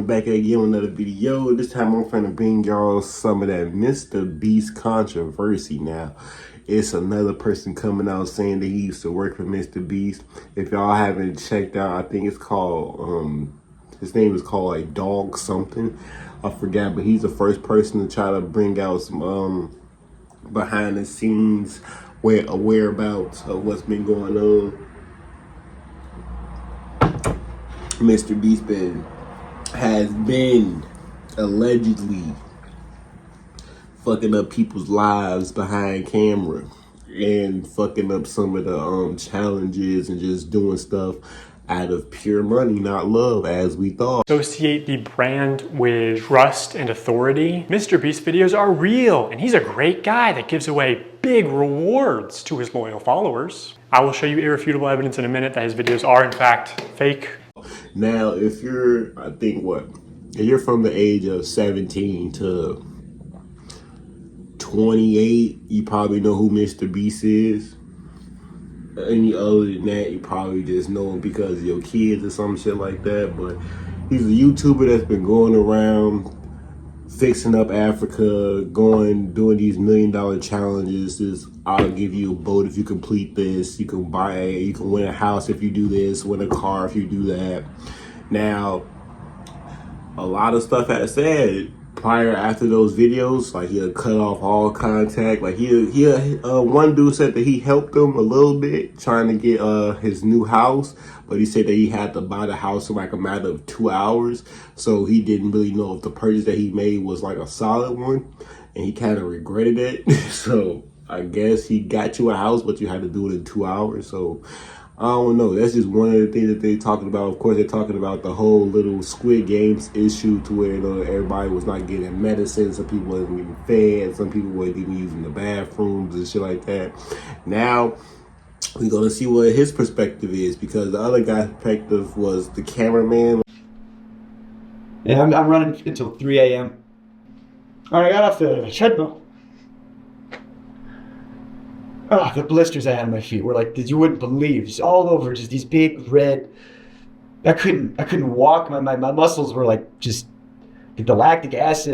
back again with another video. This time I'm trying to bring y'all some of that MR.BEAST controversy. Now, it's another person coming out saying that he used to work for MR.BEAST. If y'all haven't checked out, I think it's called, his name is called like Dog something. I forgot, but he's the first person to try to bring out some behind the scenes whereabouts of what's been going on. MR.BEAST has been allegedly fucking up people's lives behind camera and fucking up some of the challenges and just doing stuff out of pure money, not love, as we thought. Associate the brand with trust and authority. MR.BEAST videos are real, and he's a great guy that gives away big rewards to his loyal followers. I will show you irrefutable evidence in a minute that his videos are in fact fake. Now, if you're, if you're from the age of 17 to 28, you probably know who MR.BEAST is. Any other than that, you probably just know him because of your kids or some shit like that. But he's a YouTuber that's been going around fixing up Africa, doing these $1 million challenges. I'll give you a boat if you complete this. You can win a house if you do this, win a car if you do that. Now, a lot of stuff has said prior after those videos, like he'll cut off all contact. Like one dude said that he helped him a little bit trying to get his new house, but he said that he had to buy the house in like a matter of 2 hours, so he didn't really know if the purchase that he made was like a solid one, and he kind of regretted it. So I guess he got you a house, but you had to do it in 2 hours. So I don't know. That's just one of the things that they're talking about. Of course, they're talking about the whole little Squid Games issue to where, you know, everybody was not getting medicine. Some people wasn't getting fed. Some people weren't even using the bathrooms and shit like that. Now, we're going to see what his perspective is, because the other guy's perspective was the cameraman. Yeah, I'm running until 3 a.m. All right, I got off the treadmill. Oh, the blisters I had on my feet were like, you wouldn't believe, just all over, just these big red. I couldn't walk. My muscles were like just the lactic acid.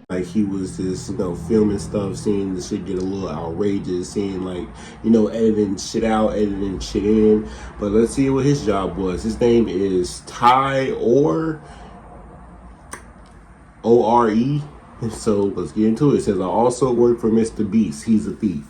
Like he was just, you know, filming stuff, seeing the shit get a little outrageous, seeing like, you know, editing shit out, editing shit in. But let's see what his job was. His name is Ty Orr, O-R-E. So let's get into it. It says, I also work for MR.BEAST. He's a thief.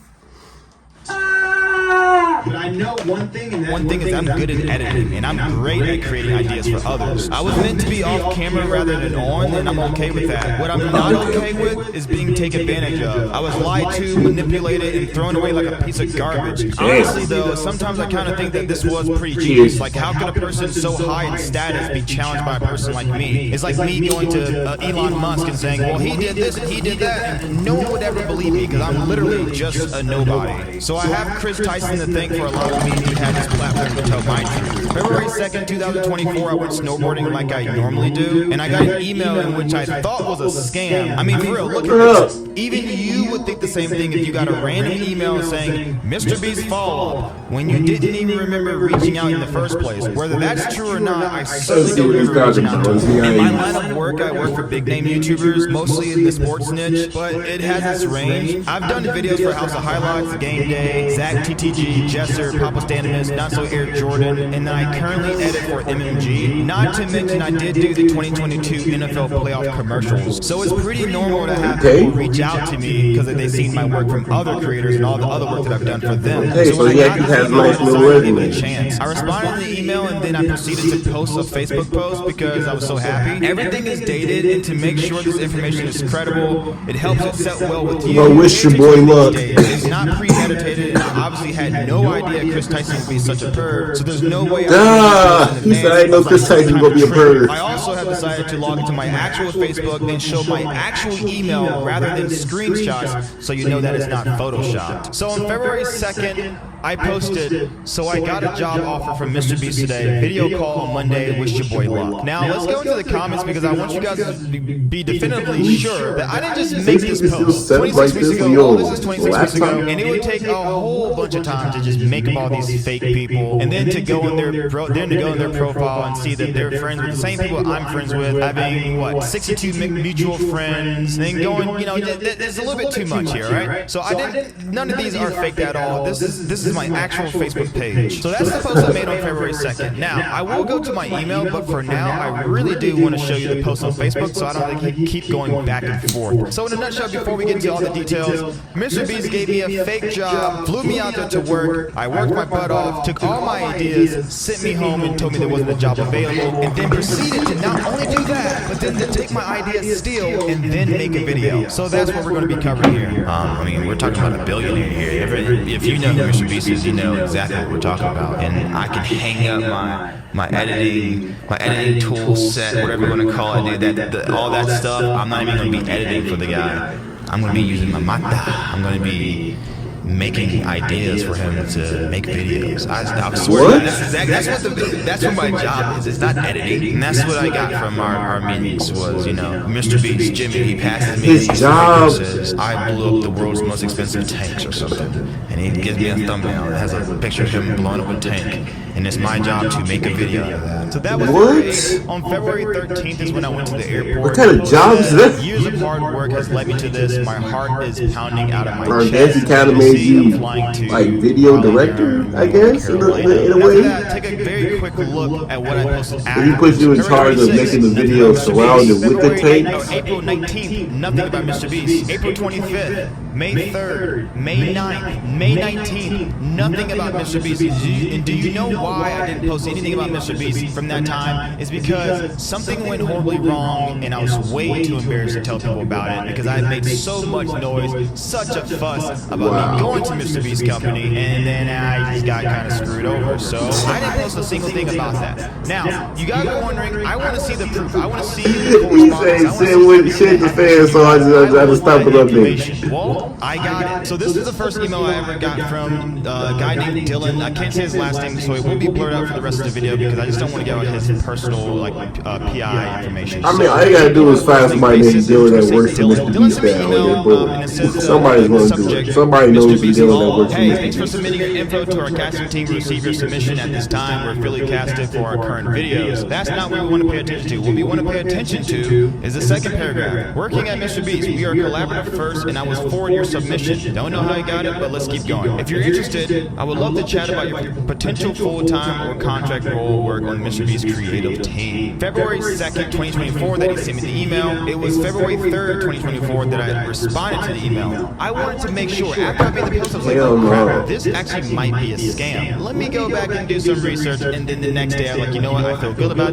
But I know one thing, and one thing is I'm good at editing, and I'm great at creating ideas for others. I was meant to be off camera rather than on, and I'm okay with that. What I'm not okay with is being taken advantage of. I was lied to, manipulated, and thrown away like a piece of garbage. Honestly, though, sometimes I kind of think that this was pretty genius. Like, how could a person so high in status be challenged by a person like me? It's like me going to Elon Musk and saying, well, he did this and he did that, and no one would ever believe me because I'm literally just a nobody. So I have Chris Tyson to thank for allowing me to have this platform to tell my truth. February 2nd, 2024, I went snowboarding like I normally do, and I got an email in which I thought was a scam. I mean, for real, look at this. Even you would think the same thing if you got a random email saying, MR.BEAST follow-up, when you didn't even remember reaching out in the first place. Whether that's true or not, I certainly don't remember reaching out to them. In my line of work, I work for big-name YouTubers, mostly in the sports niche, but it has its range. I've done videos for House of Highlights, Game Day, Zach TTG, Jester, Papa Stanimus, Not So Air Jordan, and then I currently edit for MMG. Not to mention I did do the 2022 NFL playoff commercials. So it's pretty normal to have people reach out to me because they've seen my work from other creators and all the other work that I've done for them. So when I got this email, I decided to give it a chance. I responded to the email and then I proceeded to post a Facebook post because I was so happy. Everything is dated, and to make sure this information is credible, it helps it set well with you. I wish your boy luck. It's not premeditated, and I obviously had no idea Chris Tyson would be such a bird, so there's no way he said I didn't know Chris Tyson gonna be a bird. I also have decided to log into my actual Facebook and show my actual email rather than screenshots, so you know that it's not photoshopped. So on February 2nd, I posted, so I got a job offer from Mr. Beast today. Video call on Monday. Wish your boy luck. Now let's go into the comments because I want you guys to be definitively sure that I didn't just make this post 26 weeks ago. All this is 26 weeks ago, and it would take a whole bunch of time to just make up all these fake people, and then to go in their profile and see that they're friends with the same people I'm friends with, having what 62 mutual friends, then going, you know, there's a little bit too much here, right? So I didn't. None of these are faked at all. This is my actual Facebook page. So that's the post I made on February 2nd. Now I will go to my email, but for now I really do want to show you the post on Facebook, so I don't have to keep going back and forth. So in a nutshell, before we get into all the details, Mr. Beast gave me a fake job, flew me out there to work. I worked my butt off, took all my ideas, sent me home, and told me there wasn't a job available, and then proceeded to not only do that, but then to take my ideas still and then make a video. So that's what we're going to be covering here. I mean, we're talking about a billionaire here. If you know who Mr. Beast is, you know exactly what we're talking about. And I can hang up my editing tool set, whatever you want to call it, dude. All that stuff. I'm not even going to be editing for the guy. I'm going to be using my mata. I'm going to be making ideas for him to make videos. I swear that's what my job is. It's not editing. And that's what I got from our meetings was, you know, Mr. Beast, Jimmy, he passes me his job says, I blew up the world's most expensive tanks or something. And he gives me a thumbnail that has a picture of him blowing up a tank. And it's my job to make a video of that. So that was on February 13th is when I went to the airport. What kind of job is that? Years of hard work has led me to this. My heart is pounding out of my Our chest. dance academy made you like video director, I guess, in a way. Take a very quick look at what I posted after. He put you in charge of making the video surrounded with the tanks. April 19th, nothing about Mr. Beast. April 25th, May 3rd, May 9th, May 19th, nothing about Mr. Beast. And do you know why I didn't post anything about Mr. Beast from that time? Is because something went horribly wrong and I was way too embarrassed to tell people about it because I had made so much noise, such a fuss about me going to Mr. Beast company, and then I just got kind of screwed over. So I didn't post a single thing about that. Now, you guys are wondering, I want to see the proof. I want to see the correspondence. He said, shit the fan, so I just stop it up there. Well, I got it. So this is the first email I ever got from a guy named Dylan. I can't say his last name, so it will be blurred out for the rest of the video because I just don't want to get out his personal PI information. I mean, all you gotta do is find somebody named Dylan that works for Mr. Beast that somebody's gonna do it. Somebody knows Dylan that works for Mr. Hey, thanks for submitting your info to our casting team. We receive your submission at this time. We're fully casted for our current videos. That's not what we want to pay attention to. What we want to pay attention to is the second paragraph. Working at Mr. Beast, we are collaborative first, and I was forward your submission. Don't know how you got it, but let's keep going. If you're interested, I would love to chat about your potential full-time or contract role work on Mr. Beast's creative team. February 2nd, 2024, that he sent me the email. It was February 3rd, 2024, that I responded to the email. I wanted to make sure, after I made the post, I was like, oh crap, this actually might be a scam. Let me go back and do some research, and then the next day I'm like, you know what, I feel good about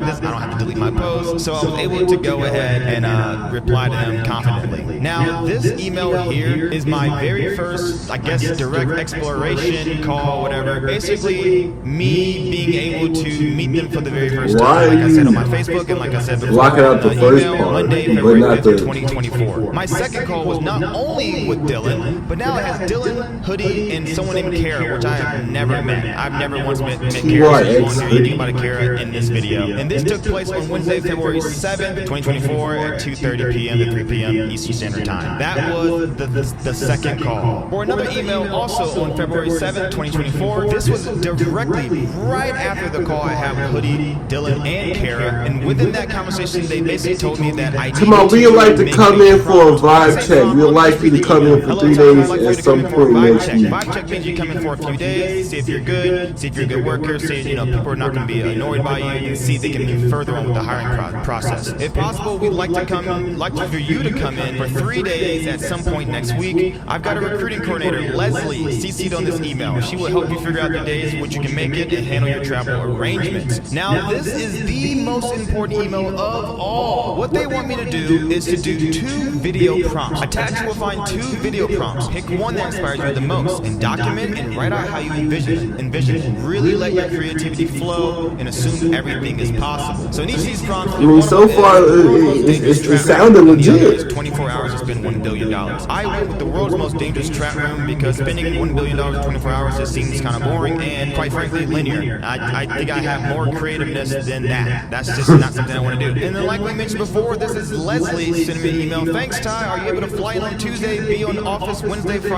this. I don't have to delete my post. So I was able to go ahead and reply to them confidently. Now, this email here is my very first, I guess, direct exploration call, whatever. Basically, me being able to meet them for the very first time, like I said on my Facebook, and like I said before, locking out the first part, Monday, February 5th, 2024. My second call was not only with Dylan, but now it has Dylan, Hoodie, and someone named Kara, which I have never met. I've never once met Kara, so you won't hear anything about Kara in this video. And this took place on Wednesday, February 7th, 2024 at 2:30 p.m. to 3 p.m. Eastern Standard Time. That was the second call. For another email also on February 7th, 2024, this was directly right after the call I had with Hoodie, Dylan, and Kara. And within that conversation, they basically told me that I we'd like to come in for a vibe check. We'd like you to come in for 3 days at some point next week. Vibe check means you come in for a few days, see if you're good, see if you're a good worker, see people are not going to be annoyed by you, and see if they can move further on with the hiring process. If possible, we'd like for you to come in for 3 days at some point next week. I've got a recruiting coordinator, Leslie, CC'd on this email. She will help you figure out the days in which you can make it and handle your travel arrangements. Now, this is the most important email of all. What they want me to do is to do 2 video prompts. Attached, you will find 2 video prompts. Pick one that inspires you the most and document and write out how you envision it. Really let your creativity creativity flow and assume everything is possible. So in each of these prompts, I mean, so far, it sounded legit. 24 hours to spend $1 billion. I went with the world's most dangerous trap room because spending $1 billion in 24 hours just seems kind of boring and, quite frankly, linear. I think I have more creativeness than that. That's just not something I want to do. And then, like we mentioned before, this is Leslie sending me an email. Thanks, Ty. Are you able to fly in on Tuesday, be on office Wednesday through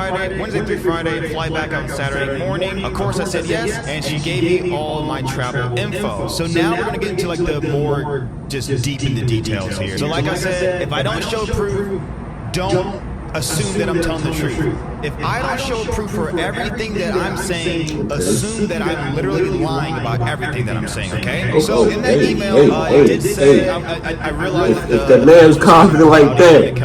Friday, and fly back on Saturday morning? Of course, I said yes, and she gave me all my travel info. So now we're going to get into like the more just deep in the details here. So like I said, if I don't show proof, don't assume that I'm telling the truth. If I don't show proof for everything that I'm saying, assume that I'm literally lying about everything that I'm saying, okay? So in that email, it did say, I realized if the man's confident like that,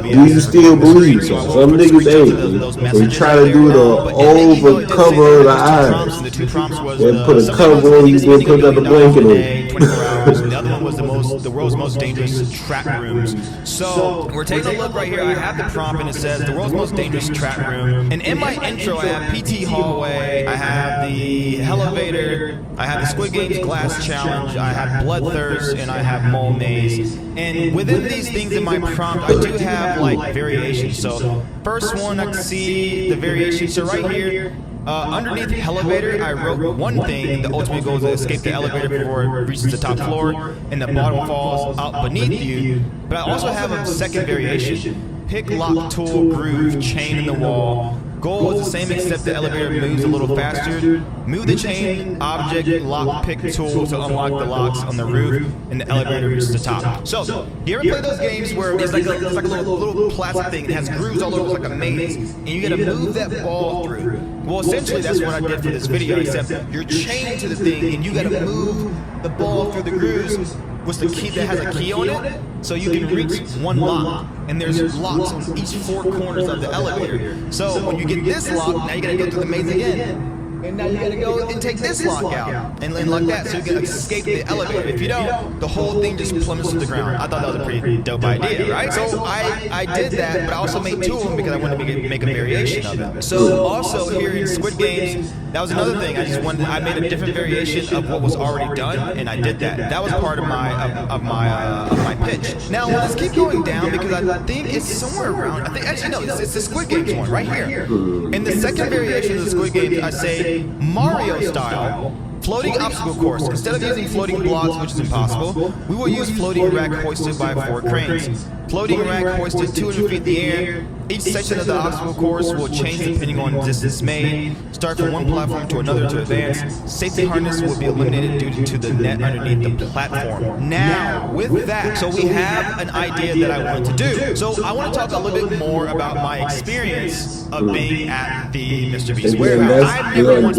do you still believe? So some niggas, they try to do the over cover of the eyes. They put a cover on you, then put another blanket on you. 24 hours. The other one was the world's most dangerous trap rooms. So we're taking a look right here. I have the prompt and it says the world's most dangerous trap room. And in my intro, I have PT hallway, I have the elevator, I have the Squid Games glass challenge, I have bloodthirst, and I have mole maze. And within these things in my prompt, I do have like variations. So first one, I can see the variation. So right here, underneath the elevator, I wrote one thing. The ultimate goal is to escape the elevator before it reaches the top floor, and the bottom falls out beneath you. But I also have a second variation. Pick, lock, tool, groove, chain in the wall. Goal is the same except the elevator moves a little faster. Move the chain, object, lock, pick, tool to unlock the locks on the roof, and the elevator reaches the top. So, you ever play those games where it's like a little plastic thing that has grooves all over, it's like a maze, and you gotta move that ball through? Well, essentially that's what I did for this video, except you're chained to the thing, and you gotta move the ball through the grooves with the key that has a key on it, so you can reach one lock. And there's locks on each four corners of the elevator. So when you get this lock, now you gotta go through the maze again. And now you gotta go and take this lock out. And like that, so you can escape the elevator. If you don't, the whole thing just plummets to the ground. I thought that was a pretty dope idea, right? So I did that, but I also made two of them because I wanted to make a variation of it. So also here in Squid Games, that was another thing. I made a different variation of what was already done, and I did that. That was part of my pitch. Now let's keep going down because I think it's somewhere around. It's the Squid Games one right here. In the second variation of the Squid Games, I say Mario style. Floating obstacle course. Instead of using floating blocks, which is impossible, we will use floating rack hoisted by 4 cranes. Floating rack hoisted 200 feet in the air. Each section of the obstacle course will change depending on distance made. Start from one platform to another to advance. Safety harness will be eliminated due to the net underneath the platform. Now, with that, so we have an idea that I wanted to do. So I want to talk a little bit more about my experience of being at the MR.BEAST warehouse. I've never once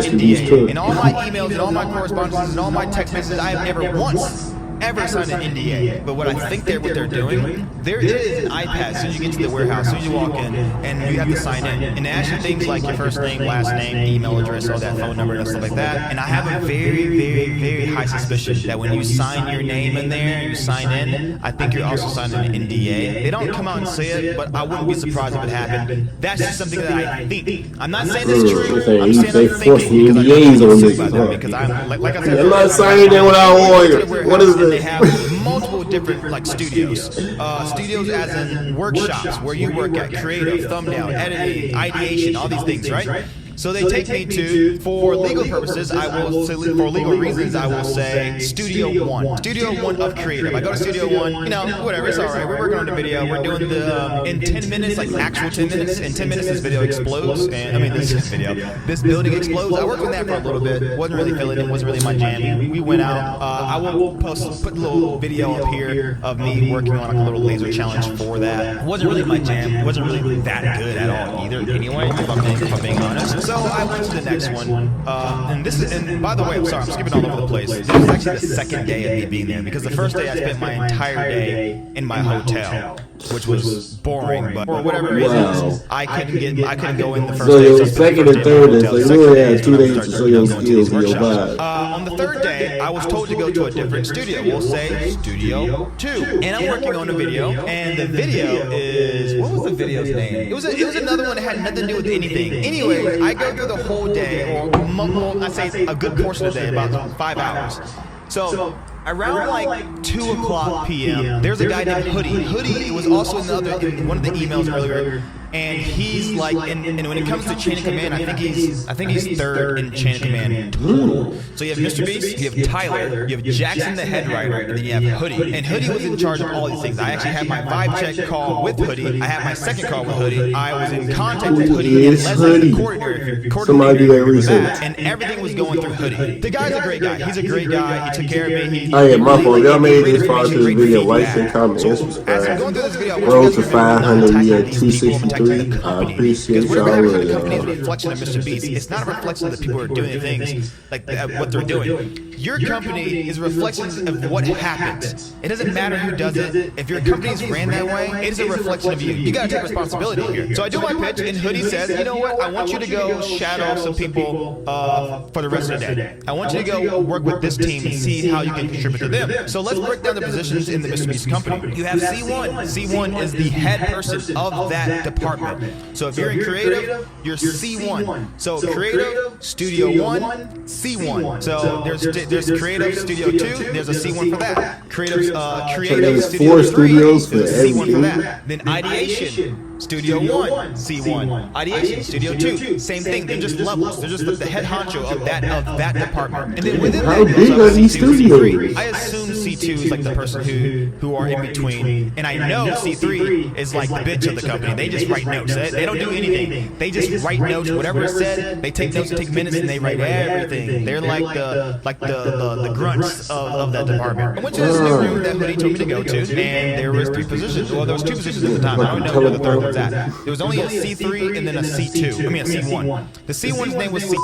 NDA. In all my emails and all my correspondences and all my text messages, I have never once ever signed an NDA. But what I think what they're doing, there is an iPad as soon as you get to the warehouse, as soon as you walk in, and you have to sign in. And it asks you things like your first name, last name, email address, all that, phone number, and stuff like that. And I have a very, very, very high suspicion that when you sign your name in there and you sign in, I think you're also signing an NDA. They don't come out and say it, but I wouldn't be surprised if it happened. That's just something that I think. I'm not saying it's true. I'm saying I'm thinking because I'm like I said, I'm not signing that without a lawyer. What is this? They have multiple different like studios. Studios as in workshops where you work at creative, thumbnail, editing, ideation, all these things, right? So they take me to, for legal purposes, I will say, for legal reasons, I will say Studio 1. Studio 1 of creative. I go to Studio 1, you know, whatever, it's alright. We're working on the video. We're doing the, in 10 minutes, like actual 10 minutes, in 10 minutes this video explodes. And I mean, this building explodes. I worked on that for a little bit. Wasn't really feeling it. Wasn't really my jam. We went out. I will put a little video up here of me working on like a little laser challenge for that. Wasn't really my jam. Wasn't really that good at all either anyway, if I'm being honest. So I went to the next one, and by the way, I'm sorry, I'm skipping all over the place. This is actually the second day of me being there, because the first day I spent my entire day in my hotel, which was boring, but for whatever reasons, I couldn't go in the first day. So your second and third day, so you really had 2 days to show your skills and your vibe. On the third day, I was told to go to a different studio. We'll say Studio 2. And I'm working on a video, and the video is, what was the video's name? It was another one that had nothing to do with anything. Anyways, I go through the whole day, or I say a good portion of the day, about 5 hours. So around like 2 o'clock p.m., there's a guy named Hoodie. Hoodie was also in one of the emails earlier. And he's like, and when it comes to chain of command, I think he's third in chain of command total. So you have Mr. Beast, you have Tyler, you have Jackson the head writer, and then you have Hoodie. And Hoodie was in charge of all these things. I actually had my vibe check call with Hoodie. I had my second call with Hoodie. I was in contact with Hoodie and Leslie, the coordinator. Somebody do that research. And everything was going through Hoodie. The guy's a great guy. He's a great guy. He took care of me. Oh yeah, my fault. Y'all made it as far as this video. Like and comment and subscribe. Road to 500, we at 263. I appreciate y'all. The company is a reflection of Mr. Beast. It's not a reflection of the people who are doing things like what they're doing. Your company is a reflection of what happens. It doesn't matter who does it. If your company is ran that way, it is a reflection of you. You gotta take responsibility here. So I do my pitch, and Hoodie says, you know what? I want you to go shadow some people for the rest of the day. I want you to go work with this team and see how you can contribute to them. So let's break down the positions in the Mr. Beast company. You have C1. C1 is the head person of that department. So if you're in creative, you're C1. So creative, Studio 1, C1. So there's creative, Studio 2, there's a C1 for that. Creative, Studio 3, there's a C1 for that. Then ideation, Studio 1, C1. Ideation, Studio 2, same thing. They're just levels. They're just the head honcho of that department. And then within how that, big are these studios? I assume C2 is like the person who are in between. And I know C3 is like the bitch of the company. They just write notes. They don't do anything. They just write notes. Whatever is said, they take notes, take minutes, and they write everything. They're like the grunts of that department. I went to this new room that Hoodie told me to go to, and there was 3 positions. Well, there was 2 positions at the time. I don't know where the third one's at. There was only a C3 and then a C2. I mean a C1. The C1's name was C.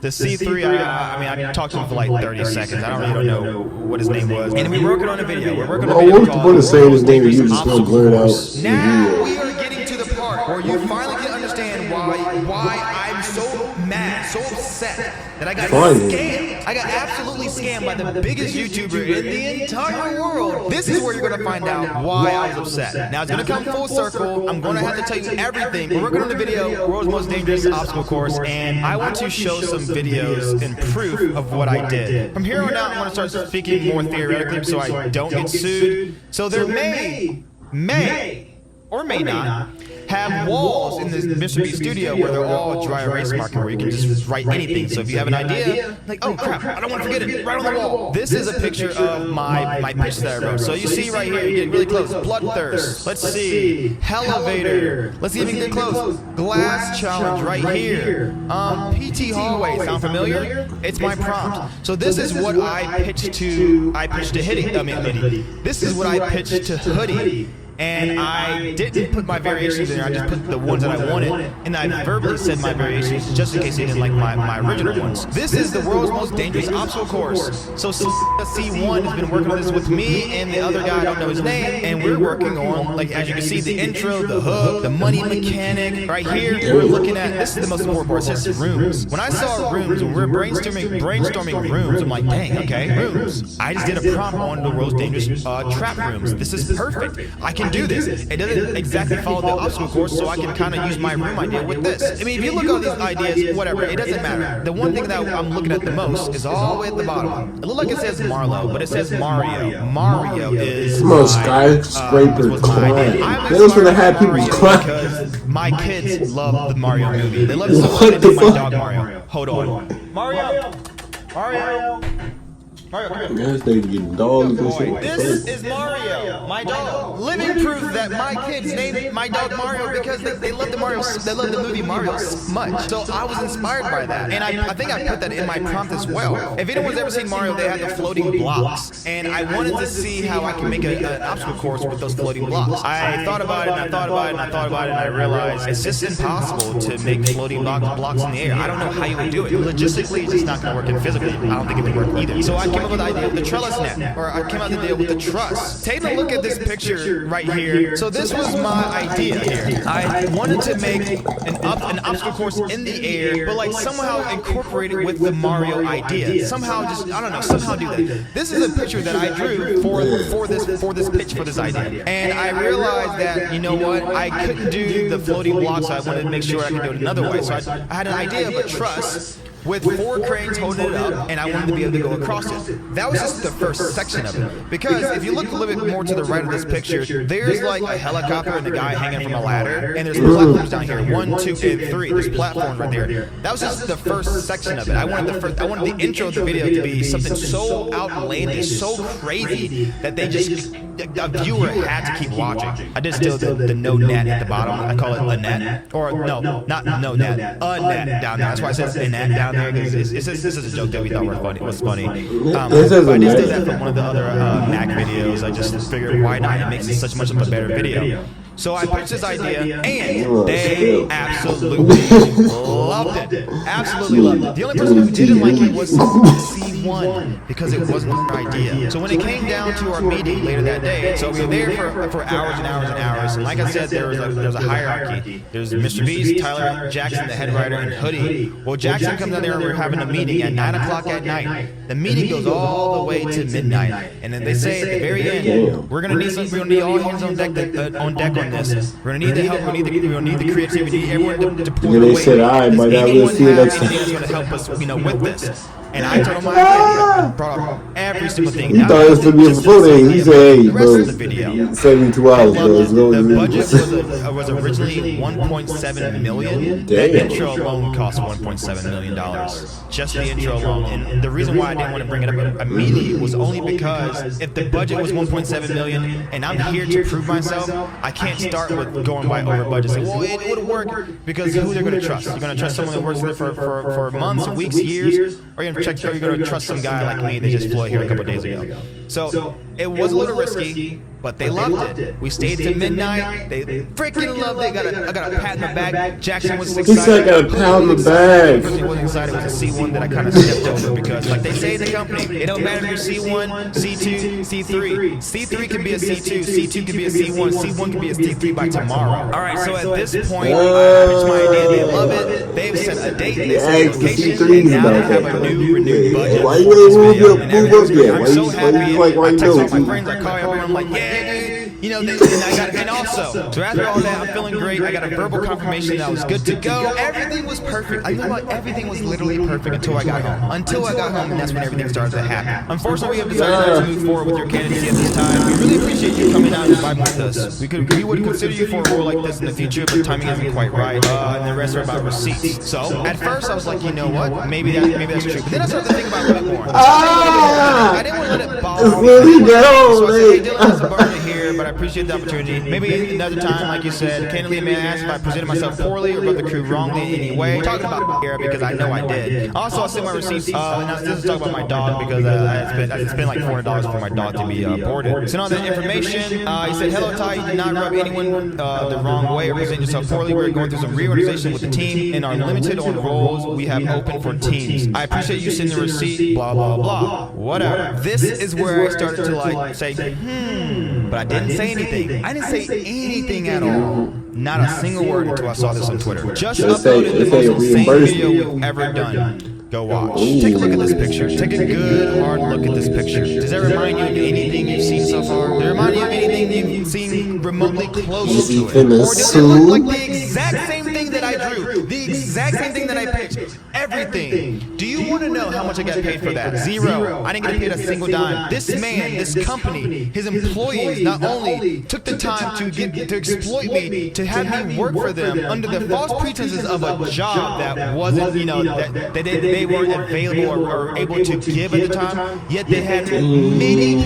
The C3, I talked to him for like 30 seconds. I don't really know what his name was. And we were working on a video. We're working on a video. What's the point of saying his name and you just gonna blur it out? Now we are getting to the part where you finally can understand why I'm so mad, so upset that I got scammed. I got absolutely scammed by the biggest YouTuber in the entire world. This is where you're gonna find out why I was upset. Now it's gonna come full circle. I'm gonna have to tell you everything. We're working on the video, World's Most Dangerous Obstacle Course, and I want to show some videos and proof of what I did. From here on out, I want to start speaking more theoretically so I don't get sued. So there may or may not have walls in this Mr. Beast studio where they're all dry erase marker where you can just write anything. So if you have an idea, like, oh crap, I don't want to forget it, right on the wall. This is a picture of my pitch that I wrote. So you see right here, you get really close. Bloodthirst. Let's see. Elevator. Let's see if we can get close. Glass challenge right here. PT hallway. Sound familiar? It's my prompt. So this is what I pitched to Hoodie. This is what I pitched to Hoodie. And I didn't put my variations in there, I just put the ones that I wanted, and I verbally said my variations just in case they didn't like my original ones. This is the World's Most Dangerous Obstacle Course. So C1 has been working on this with me and the other guy, I don't know his name, and we're working on, like, as you can see, the intro, the hook, the money mechanic. Right here, we're looking at, this is the most important part, it says rooms. When I saw rooms, when we were brainstorming rooms, I'm like, dang, okay, rooms. I just did a prompt on the World's Dangerous trap rooms. This is perfect. I can do this. It doesn't exactly follow the obstacle course, so I can kind of use my room idea with this. I mean, if you look at all these ideas, whatever, it doesn't matter. The one thing that I'm looking at the most is all the way at the bottom. It looks like it says Marlo, but it says Mario. Mario is my skyscraper climb. Those were the happy people climb. Because my kids love the Mario movie. They love it so much they named my dog Mario. Hold on. Mario. Mario, come here. This nigga getting dogs and shit. This is Mario, my dog. Living proof that my kids named my dog Mario because they love the movie Mario so much. So I was inspired by that. And I think I put that in my prompt as well. If anyone's ever seen Mario, they have the floating blocks. And I wanted to see how I can make an obstacle course with those floating blocks. I thought about it, and I thought about it, and I thought about it, and I realized it's just impossible to make floating blocks in the air. I don't know how you would do it. Logistically, it's just not going to work, and physically, I don't think it would work either. So I came up with the idea of the trellis net, or I came up with the idea with the truss. Take a look at this picture right here. So this was my idea here. I wanted to make an obstacle course in the air, but like somehow incorporate it with the Mario idea. Somehow just, I don't know, somehow do that. This is a picture that I drew for this pitch, for this idea. And I realized that, you know what, I couldn't do the floating blocks, so I wanted to make sure I could do it another way. So I had an idea of a truss with 4 cranes holding it up, and I wanted to be able to go across it. That was just the first section of it. Because if you look a little bit more to the right of this picture, there's like a helicopter and a guy hanging from a ladder, and there's platforms down here, 1, 2, and 3. There's platforms right there. That was just the first section of it. I wanted the intro of the video to be something so outlandish, so crazy that a viewer had to keep watching. I did still the no net at the bottom. I call it a net, or no, not no net, a net down there. That's why it says a net down there, because this is a joke that we thought was funny. But I did steal that from one of the other Mac videos. I just figured, why not? It makes it such much of a better video. So I pitched this idea, and they absolutely loved it. Absolutely loved it. The only person who didn't like it was C1, because it wasn't their idea. So when it came down to our meeting later that day, so we were there for hours and hours and hours. And like I said, there was a hierarchy. There's Mr. Beast, Tyler Jackson, the head writer, and Hoodie. Well, Jackson comes down there, and we're having a meeting at 9 o'clock at night. The meeting goes all the way to midnight, and then they say at the very end, we're gonna need all hands on deck on this. We're gonna need the help. We're gonna need the creativity. Everyone to pull away. They said, "All right, but anyone see you have next time." anything that's gonna help us, with this?" And I told him my idea. I brought up every single thing. He thought it was gonna be a full day. He said, "Hey, the rest bro, of the video. 72 hours, bro. The budget was originally $1.7 million. That intro alone cost $1.7 million. Just the intro alone. And the reason why I didn't want to bring it up immediately was only because if the budget was $1.7 million and I'm here to prove myself, I can't start with going by over budget. Say, well, it would work, because who they're going to trust? You're going to trust someone that works there for months, weeks, years, or you're going to trust some guy like me that just flew here a couple days ago. So it was a little risky, but they loved it. We stayed till midnight. They freaking loved it. I got a pat in the back. Jackson was excited. He said, "I got a pat in the back." The person who wasn't excited was a C1 that I kind of stepped over, because, like they say in the company, it don't matter if you're C1, C2, C3. C3 can be a C2, C2 can be a C1, C1 can be a C3 by tomorrow. All right, so at this point, I pitched my idea. They love it. They've set a date. They set a location, and now they have a renewed budget. Why you ain't move up yet? I'm so happy. Why I you text all doing? my friends. I call everyone. I'm like, yeah, dude. You know, and also, so after all that, I'm feeling great. I got a verbal confirmation that I was good to go. Everything was perfect. I know, like, everything was literally perfect until I got home. And that's when everything started to happen. Unfortunately, we have decided not to move forward with your candidacy at this time. We really appreciate you coming out and vibing with us. We would consider you for a role like this in the future, but timing isn't quite right. And the rest are about receipts. So at first, I was like, you know what? Maybe that's true. But then I started to think about it a bit more. I didn't want to let it bother me. So I said, hey, Dylan has a burden here, but I appreciate the opportunity. Maybe another time, like you said, candidly, may I ask if I presented myself poorly or rubbed the crew wrongly in any way? Talking about here, because I know I did. Also, I sent my receipts. And this is talking about my dog, because I spent like $400 for my dog to be boarded. Sent all that information. He said, hello, Ty. You did not rub anyone the wrong way or present yourself poorly. We're going through some reorganization with the team and are limited on roles we have open for teams. I appreciate you sending the receipt, blah, blah, blah. Whatever. This is where I started to like say, but I didn't say anything. I didn't say anything at all. Not a single word until I saw this on Twitter. Just uploaded the most insane video we've ever done. Go watch. Take a look at this picture. Take a good, hard look at this picture. Does that remind you of anything you've seen so far? Does it remind you of anything you've seen remotely close to it? Or does it look like the exact same thing that I drew? The exact same thing that I pitched? Everything. Do you want to know how much I got paid for that? Zero. I didn't get paid a single dime. This man, this company, his employees not only took the time to exploit me, to have me work for them under the false pretenses of a job that wasn't, that they weren't available or able to give at the time, yet they had many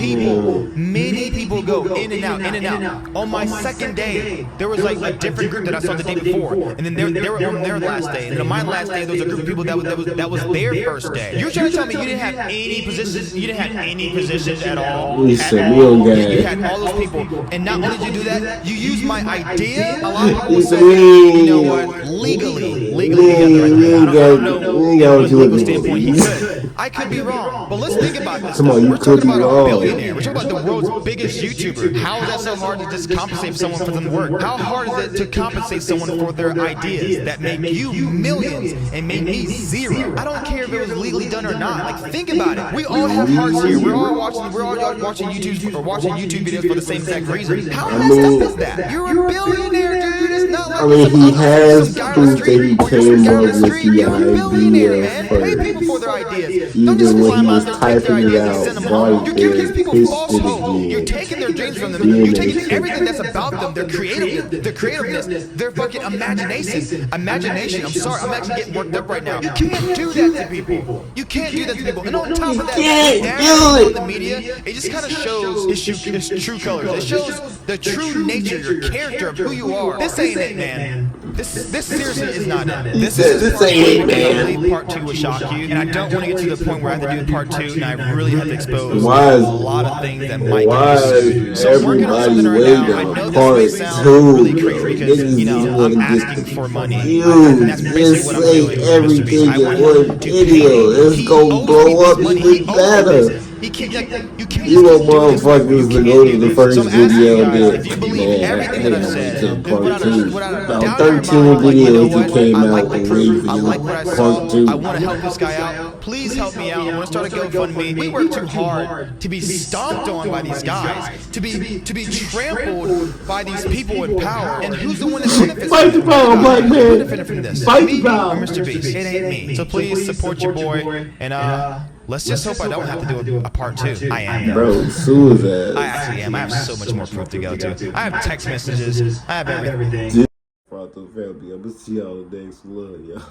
people go in and out. On my second day, there was like a different group that I saw the day before, and then they were on their last day, and then on my last day, there was a group of people that was their first day. You're trying to tell me you didn't have any positions? You didn't have any positions at all? You had all those people, and not only did you do that, you used my idea. A lot of people say, you know what, legally, legally he has the right to do it. I don't know you got from a what you legal looking standpoint he for. could. I could be wrong, but let's think about this. Come on, you We're could talking be about a wrong. billionaire. We're talking about the world's biggest YouTuber. How is that so hard to just compensate someone for them work? How hard is it to compensate someone for their ideas that make you millions and make me zero? I don't care if it was legally done or not. Like, think about it. We all have hearts here. We're all watching YouTube videos for the same exact reason. How messed up is that? You're a billionaire, dude. It's not like I mean, he has some guy on proof the that he street or came some guy up on the with street. the You're a billionaire, man. Pay idea people for first. their ideas. Even Don't just when climb he out was there, take their typing it ideas and out send them home. right You're giving there, these people pasted false it hope. again. You're taking their dreams from them. Being You're taking a- everything that's about them, their creativeness, their fucking imagination. I'm sorry, I'm actually getting worked up right now. You can't do that to people. You can't do that to people. And on top of that, on the media, it just kind of shows his true colors. It shows the true nature, your character of who you are. This ain't it, man. This seriously is not it. This ain't it, man. I believe part 2 would shock you, and I don't want to get to the point where I have to do part 2, and I really have to expose Why a is- lot of things that might Why get is so I'm working on something right everybody now. I waiting know on this may part sound 2? really crazy because, you know, I'm asking for money. And that's basically Just what I'm say doing with Mr. everything Beast. I in want one him to pay video. me. It's He gonna owes blow me this up money. even He owes me better. this. You can't You just want do this. motherfuckers to You go can't to do the this. first So I'm asking video you and guys, then, if you believe man, everything that I've said, to then part without 2. a About doubt in your 13 mind, like, you know videos what? he came I like out the and proof. waiting I for like what I part saw. 2. I want to help this guy out. Please help me out. I want to start a GoFundMe. We work too hard to be stomped on by these guys, to be trampled by these people in power. And who's the one that benefits? Fight the power, black man. Who benefited from this? Fight the Me power. or Mr. Beast? It ain't me. So please support your boy, and let's just hope I don't have to do a part 2. I am, though. Bro, sue his ass. I actually am. I have so much more proof to go to. I have text messages. I have everything. For the family, I'm gonna see y'all next. Love y'all.